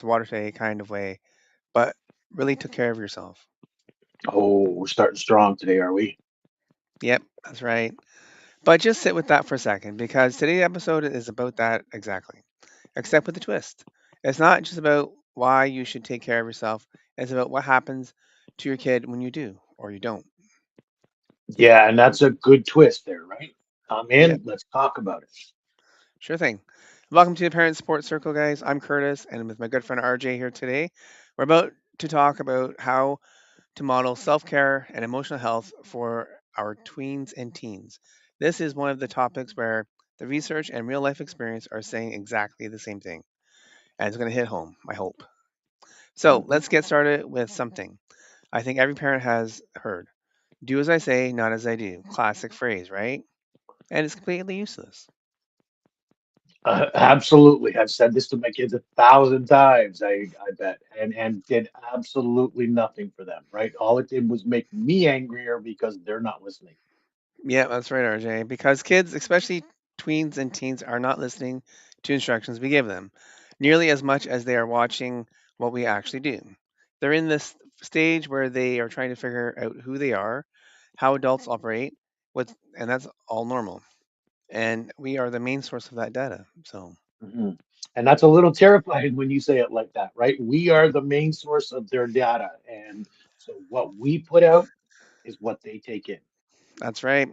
the water today kind of way, but really took care of yourself. Oh, we're starting strong today, are we? Yep, that's right. But just sit with that for a second because today's episode is about that exactly, except with a twist. It's not just about why you should take care of yourself, it's about what happens to your kid when you do or you don't. Yeah, and that's a good twist there, right? Come Yep, in, let's talk about it. sure thing. Welcome to the Parent Support Circle, guys. I'm Curtis, and with my good friend RJ here today, we're about to talk about how to model self care and emotional health for our tweens and teens. This is one of the topics where the research and real life experience are saying exactly the same thing, and it's going to hit home, I hope. So Mhm. let's get started with something I think every parent has heard: do as I say, not as I do. Classic phrase, right? And it's completely useless. Absolutely. I've said this to my kids 1,000 times, I bet, and did absolutely nothing for them, right? All it did was make me angrier because they're not listening. Yeah, that's right, RJ. Because kids, especially tweens and teens, are not listening to instructions we give them nearly as much as they are watching what we actually do. They're in this stage where they are trying to figure out who they are, how adults operate, and that's all normal. And we are the main source of that data. So Mhm. And that's a little terrifying when you say it like that, right? We are the main source of their data, and so what we put out is what they take in. that's right.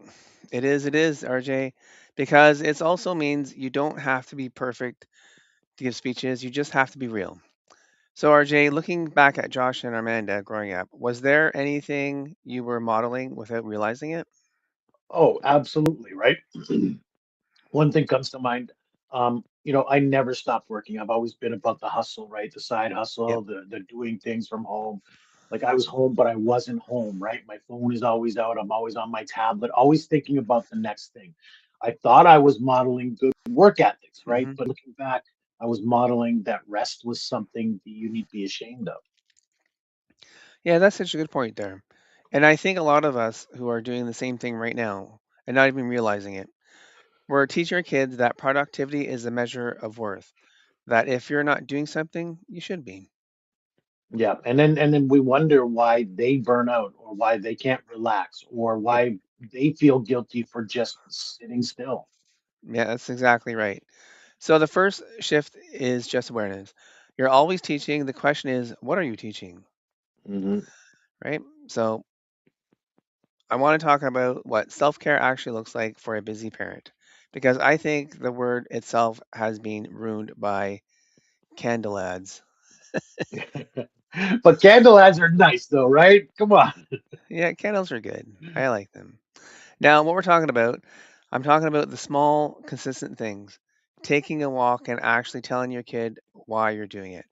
It is, RJ. Because it also means you don't have to be perfect to give speeches, you just have to be real. So, RJ, looking back at Josh and Amanda growing up, was there anything you were modeling without realizing it? Oh, absolutely, right? One thing comes to mind. I never stopped working. I've always been about the hustle, right? The side Yep. hustle, the doing things from home. Like I was home, but I wasn't home, right? My phone is always out. I'm always on my tablet, always thinking about the next thing. I thought I was modeling good work ethics, right? Hmm. But looking back, I was modeling that rest was something that you need to be ashamed of. Yeah, that's such a good point there. And I think a lot of us who are doing the same thing right now and not even realizing it, we're teaching our kids that productivity is a measure of worth, that if you're not doing something, you should be. Yeah, and then we wonder why they burn out or why they can't relax or Yep. why they feel guilty for just sitting still. Yeah, that's exactly right. So the first shift is just awareness. You're always teaching. The question is, what are you teaching? Hmm. Right? So I want to talk about what self care actually looks like for a busy parent because I think the word itself has been ruined by candle ads. But candle ads are nice though, right? Come on. Yeah, candles are good. I like them. Now, what we're talking about, I'm talking about the small, consistent things. Taking a walk and actually telling your kid why you're doing it.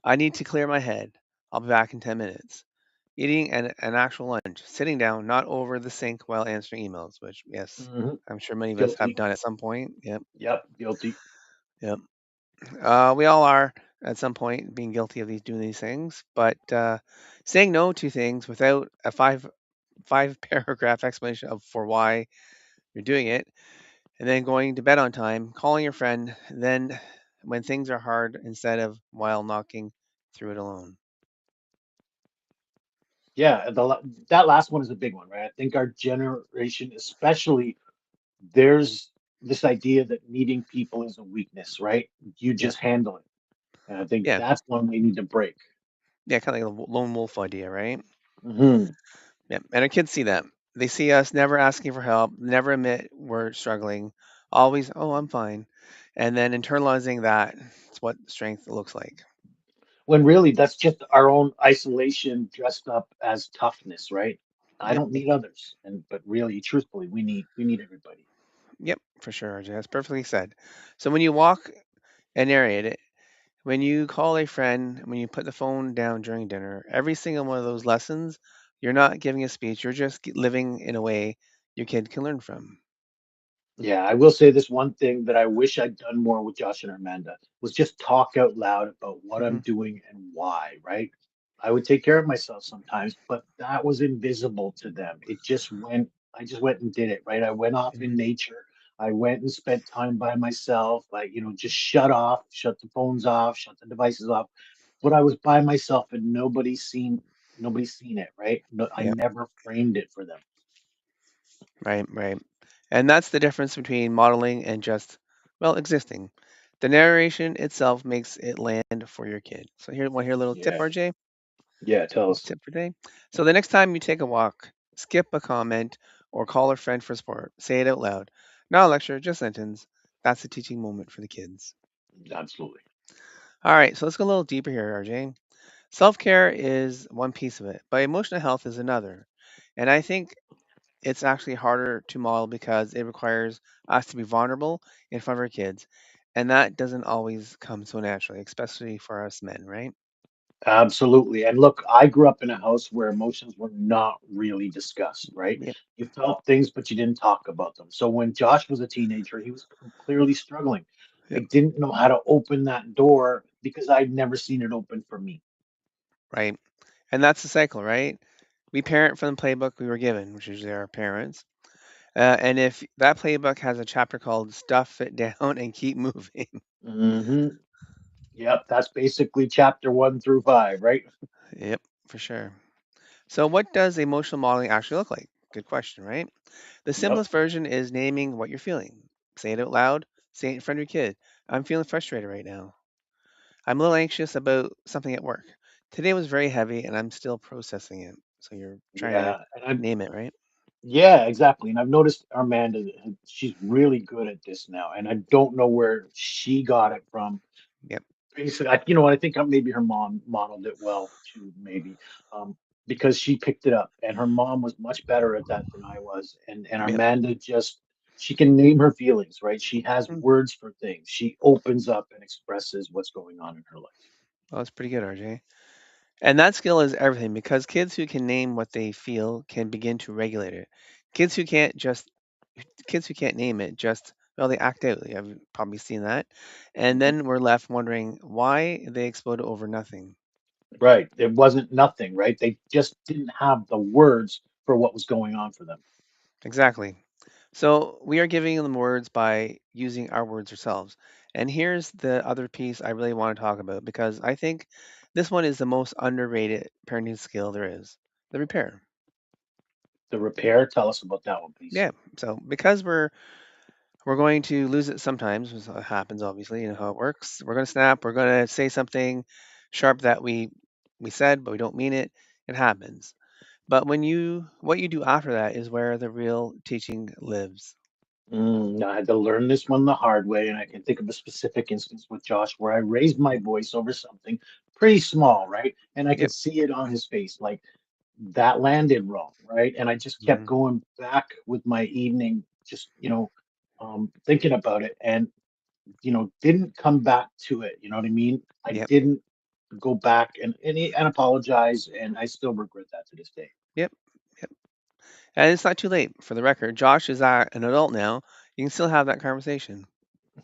I need to clear my head. I'll be back in 10 minutes. Eating an actual lunch, sitting down, not over the sink while answering emails, which, yes, Hmm. I'm sure many of us have Guilty. done at some point. Yep. Yep, guilty. Yep. We all are at some point being guilty of doing these things, but saying no to things without a five paragraph explanation of for why you're doing it, and then going to bed on time, calling your friend, then when things are hard instead of while knocking through it alone. Yeah, that last one is a big one, right? I think our generation, especially, there's this idea that needing people is a weakness, right? You Yep. just handle it. And I think Yeah. that's one we need to break. Yeah. Kind of like a lone wolf idea, right? Hmm. Yep. And our kids see that. They see us never asking for help, never admit we're struggling, always, oh, I'm fine. And then internalizing that, it's what strength looks like. When really that's just our own isolation dressed up as toughness, right? I Yep. don't need others. And but really, truthfully, we need everybody. Yep. For sure, RJ. That's perfectly said. So when you walk and narrate it, when you call a friend, when you put the phone down during dinner, every single one of those lessons, you're not giving a speech. You're just living in a way your kid can learn from. Yeah, I will say this one thing that I wish I'd done more with Josh and Armanda was just talk out loud about what I'm Hmm. doing and why, right? I would take care of myself sometimes, but that was invisible to them. I just went and did it, right? I went off in Hmm. nature. I went and spent time by myself. Just shut off, shut the phones off, shut the devices off. but I was by myself and nobody's seen it, right? No, I Yep. never framed it for them. Right. Right. And that's the difference between modeling and just, well, existing. The narration itself makes it land for your kid. So here, want to hear a little tip, Yeah. RJ? Yeah, tell Little us. tip for today. So the next time you take a walk, skip a comment or call a friend for support. Say it out loud. Not a lecture, just sentence. That's a teaching moment for the kids. Absolutely. All right, so let's go a little deeper here, RJ. Self care is one piece of it, but emotional health is another. And I think it's actually harder to model because it requires us to be vulnerable in front of our kids. And that doesn't always come so naturally, especially for us men, right? Absolutely. And look, I grew up in a house where emotions were not really discussed, right? Yep, You felt things, but you didn't talk about them. So when Josh was a teenager, he was clearly struggling. I yep, didn't know how to open that door because I'd never seen it open for me. right. And that's the cycle, right? We parent from the playbook we were given, which is our parents. And if that playbook has a chapter called Stuff It Down and Keep Moving, Hmm. Yep, that's basically chapter 1 through 5, right? yep, for sure. So, what does emotional modeling actually look like? Good question, right? The Yep. simplest version is naming what you're feeling. Say it out loud, say it in front of your kid. I'm feeling frustrated right now. I'm a little anxious about something at work. Today was very heavy and I'm still processing it. So, you're trying to Yeah. And name it, right? yeah, exactly. And I've noticed Amanda, she's really good at this now. And I don't know where she got it from. Yep. Basically, what? I think maybe her mom modeled it well too, maybe, um, because she picked it up, and her mom was much better at that than I was. And Yep. Amanda just she can name her feelings, right? She has Mm. words for things. She opens up and expresses what's going on in her life. Well, that's pretty good, RJ. And that skill is everything because kids who can name what they feel can begin to regulate it. Kids who can't just kids who can't name it just, well, they act out. I've probably seen that. And Mhm. then we're left wondering why they explode over nothing. Right. It wasn't nothing, right? They just didn't have the words for what was going on for them. Exactly. So we are giving them words by using our words ourselves. And here's the other piece I really want to talk about because I think this one is the most underrated parenting skill there is, the repair. The repair, tell us about that one, please. Yeah. So because we're going to lose it sometimes, as it happens obviously, you know how it works. We're going to snap, we're going to say something sharp that we said but we don't mean it. It happens. But when you what you do after that is where the real teaching lives. I had to learn this one the hard way, and I can think of a specific instance with Josh where I raised my voice over something pretty small, right? And I could Yep. see it on his face, like that landed wrong, right? And I just kept Hmm. going back with my evening, just thinking about it, and didn't come back to it. You know what I mean? I Yep. didn't go back and apologize, and I still regret that to this day. Yep. Yep. And it's not too late. For the record, Josh is an adult now. You can still have that conversation.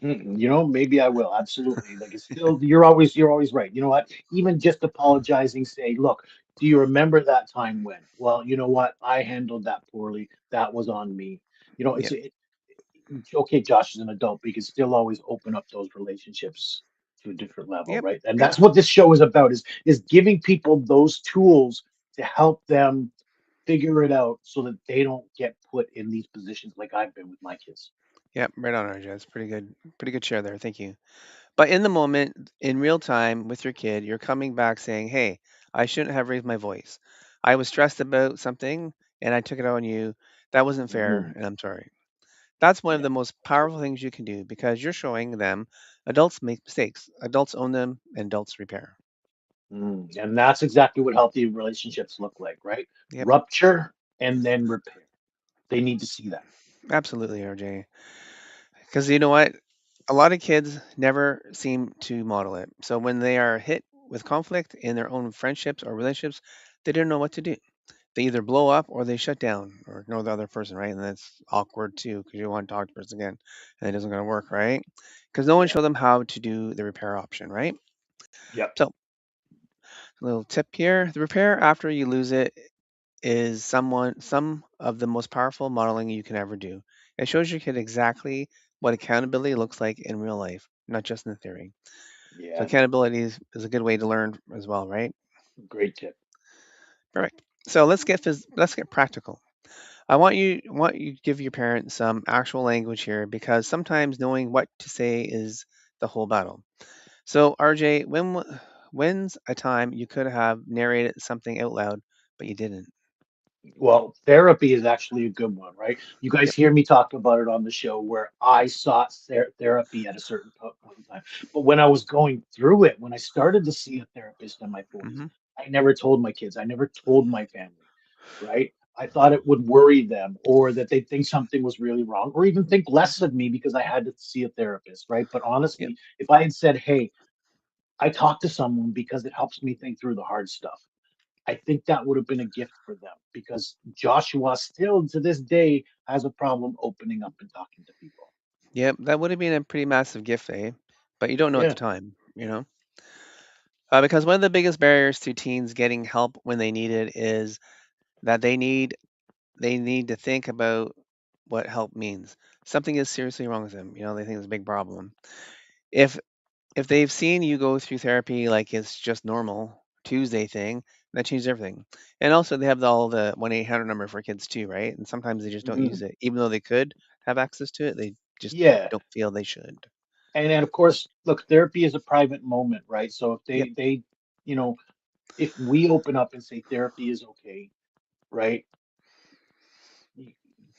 Maybe I will. Absolutely. Like it's still you're always right. You know what? Even just apologizing, say, look, do you remember that time when? Well, you know what? I handled that poorly. That was on me. Yep. Okay, Josh is an adult, but you can still always open up those relationships to a different level, Yep. right? And Yep. that's what this show is about, is giving people those tools to help them figure it out so that they don't get put in these positions like I've been with my kids. Yep. Right on, RJ. That's pretty good. Pretty good share there. Thank you. But in the moment, in real time with your kid, you're coming back saying, "Hey, I shouldn't have raised my voice. I was stressed about something and I took it out on you. That wasn't fair, Mm, and I'm sorry." That's one of yeah, the most powerful absolutely. things you can do because you're showing them adults make mistakes, adults own them, and adults repair. And that's exactly what healthy relationships look like, right? Yep, Rupture and then repair. They need to see that. absolutely, RJ. Because you know what? A lot of kids never seem to model it. So when they are hit with conflict in their own friendships or relationships, they don't know what to do. They either blow up or they shut down or ignore the other person, right? And that's awkward too because you want to talk to the person again and it isn't going to work, right? Because no one Yeah. showed them how to do the repair option, right? Yep. So, a little tip here: the repair after you lose it is some of the most powerful modeling you can ever do. It shows your kid exactly what accountability looks like in real life, not just in the theory. So Yeah, accountability is a good way to learn as well, right? great tip. Perfect. So let's get practical. I want you to give your parents some actual language here because sometimes knowing what to say is the whole battle. So RJ, when's a time you could have narrated something out loud but you didn't? Well, therapy is actually a good one, right? You guys Yep. hear me talk about it on the show where I sought therapy at a certain point in time. But when I was going through it, when I started to see a therapist in my 40s, Hmm. I never told my kids, I never told my family, right? I thought it would worry them or that they'd think something was really wrong or even think less of me because I had to see a therapist, right? But Yep. honestly, if I had said, hey, I talk to someone because it helps me think through the hard stuff. I think that would have been a gift for them because Joshua still to this day has a problem opening up and talking to people. Yep. That would have been a pretty massive gift, eh? But you don't know at the Yeah. time, you know? Because one of the biggest barriers to teens getting help when they need it is that they need to think about what help means. Something is seriously wrong with them. You know, they think it's a big problem. If if they've seen you go through therapy like it's just normal Tuesday thing, that changes everything. And also they have all the 1-800 number for kids too, right? And sometimes they just don't use Mhm. it. Even though they could have access to it, they just Yeah. don't feel they should. And of course, look, therapy is a private moment, right? So if Yep. they, you know, if we open up and say therapy is okay, right?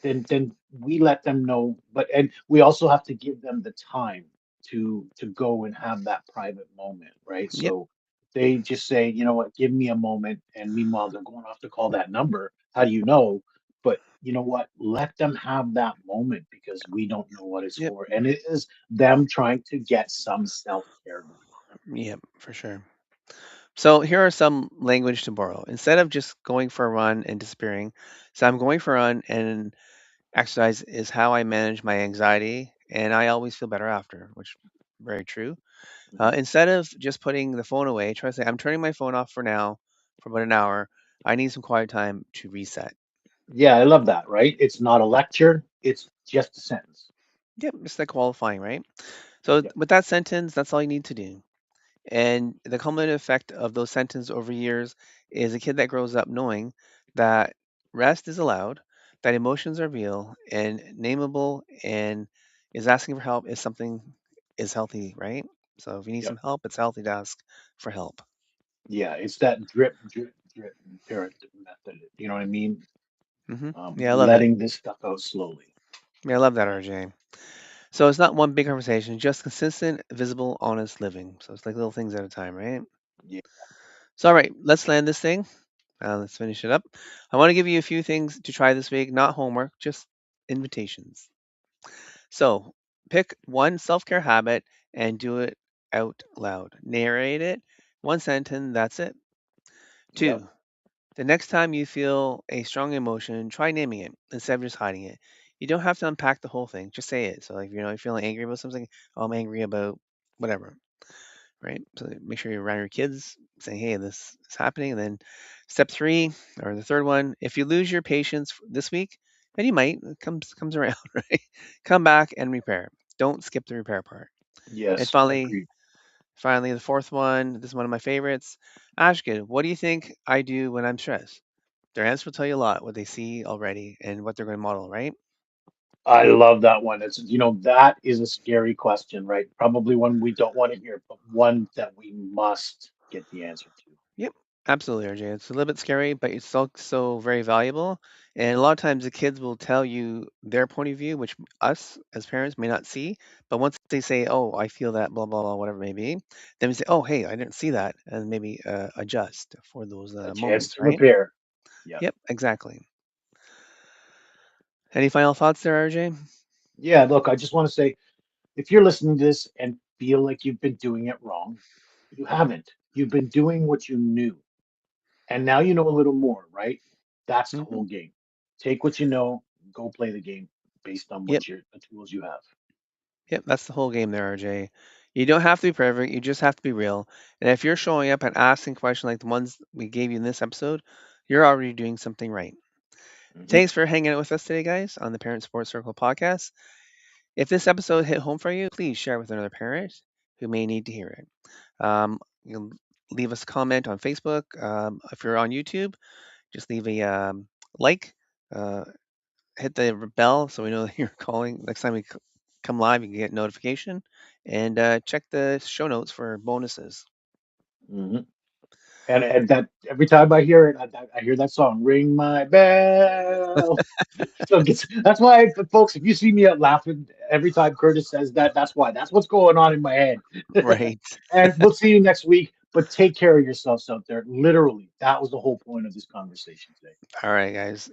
Then we let them know, but and we also have to give them the time to go and have that private moment, right? Yep. So they just say, you know what, give me a moment, and meanwhile they're going off to call that number. How do you know? But you know what, let them have that moment because we don't know what it's Yep. for, and it is them trying to get some self-care going. Yep, for sure. So here are some language to borrow. Instead of just going for a run and disappearing, so I'm going for a run and exercise is how I manage my anxiety and I always feel better after, which very true. Mhm. Instead of just putting the phone away, try to say, I'm turning my phone off for now for about an hour. I need some quiet time to reset. Yeah, I love that, right? It's not a lecture, it's just a sentence. Yep, it's like qualifying, right? So Yep, with that sentence, that's all you need to do. And the cumulative effect of those sentences over years is a kid that grows up knowing that rest is allowed, that emotions are real and nameable, and is asking for help is something is healthy, right? So if you need some yep. help, it's healthy to ask for help. Yeah, it's that drip, drip, drip parent method. You know what I mean? Yeah, I love it. Letting this stuff out slowly. Yeah, I love that, RJ. So it's not one big conversation, just consistent, visible, honest living. So it's like little things at a time, right? Yeah, So, all right, let's land this thing. Let's finish it up. I want to give you a few things to try this week, not homework, just invitations. So, pick one self care habit and do it out loud. Narrate it, one sentence, that's it. yep, Two, the next time you feel a strong emotion, try naming it instead of just hiding it. You don't have to unpack the whole thing, just say it. So, like, you're feeling angry about something, oh, I'm angry about whatever, right? So make sure you're around your kids saying, hey, this is happening. And then step three, or the third one, if you lose your patience this week, and you might, it comes around, right? Come back and repair. Don't skip the repair part. And yes, agreed. finally, the fourth one, this is one of my favorites. Ask it, what do you think I do when I'm stressed? Their answer will tell you a lot, what they see already and what they're going to model, right? I love that one. It's, that is a scary question, right? Probably one we don't want to hear, but one that we must get the answer to. Yep, absolutely, RJ. It's a little bit scary, but it's also very valuable. And a lot of times the kids will tell you their point of view, which us as parents may not see. But once they say, "Oh, I feel that," blah blah blah, whatever it may be, then we say, "Oh, hey, I didn't see that," and maybe adjust for those A chance moments, to right? repair. Yep. Yep, exactly. Any final thoughts there, RJ? Yeah, look, I just want to say if you're listening to this and feel like you've been doing it wrong, you haven't. You've been doing what you knew. And now you know a little more, right? That's the Hmm. whole game. Take what you know, go play the game based on Yep, the tools you have. yep. That's the whole game there, RJ. You don't have to be perfect. You just have to be real. And if you're showing up and asking questions like the ones we gave you in this episode, you're already doing something right. Hmm. Thanks for hanging out with us today, guys, on the Parent Sports Circle podcast. If this episode hit home for you, please share it with another parent who may need to hear it. You can leave us a comment on Facebook. If you're on YouTube, just leave a like, uh, hit the bell so we know that you're calling. Next time we come live, you can get notification, and check the show notes for bonuses. Mhm. And that every time I hear it, I hear that song, "Ring My Bell." So that's why, folks, if you see me out laughing every time Curtis says that, that's why. That's what's going on in my head. Right. And we'll see you next week. But take care of yourselves out there. Literally, that was the whole point of this conversation today. All right, guys.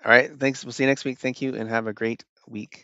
All right. Thanks. We'll see you next week. Thank you, and have a great week.